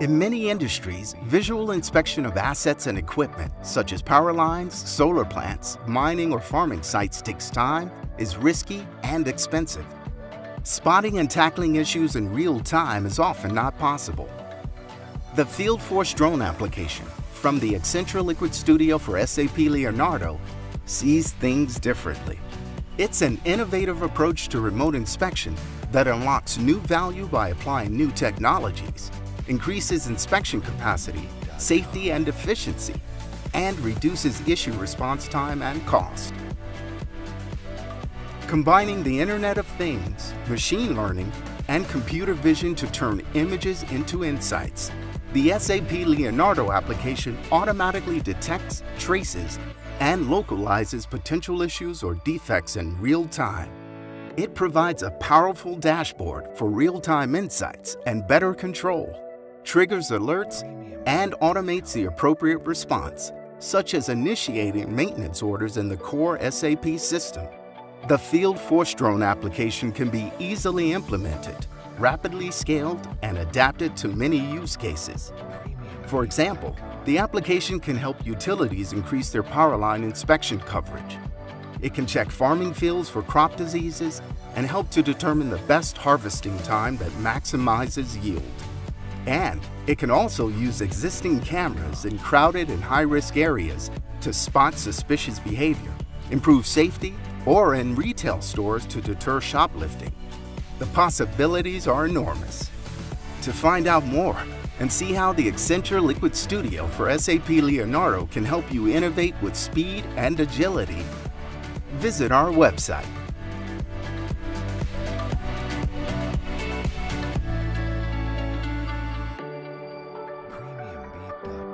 In many industries, visual inspection of assets and equipment, such as power lines, solar plants, mining or farming sites takes time, is risky, and expensive. Spotting and tackling issues in real time is often not possible. The Field Force drone application from the Accenture Liquid Studio for SAP Leonardo sees things differently. It's an innovative approach to remote inspection that unlocks new value by applying new technologies, increases inspection capacity, safety and efficiency, and reduces issue response time and cost. Combining the Internet of Things, machine learning, and computer vision to turn images into insights, the SAP Leonardo application automatically detects, traces, and localizes potential issues or defects in real time. It provides a powerful dashboard for real-time insights and better control, triggers alerts, and automates the appropriate response, such as initiating maintenance orders in the core SAP system. The Field Force drone application can be easily implemented, rapidly scaled, and adapted to many use cases. For example, the application can help utilities increase their power line inspection coverage. It can check farming fields for crop diseases and help to determine the best harvesting time that maximizes yield. And it can also use existing cameras in crowded and high-risk areas to spot suspicious behavior, improve safety, or in retail stores to deter shoplifting. The possibilities are enormous. To find out more and see how the Accenture Liquid Studio for SAP Leonardo can help you innovate with speed and agility, visit our website. Premiumbeat.com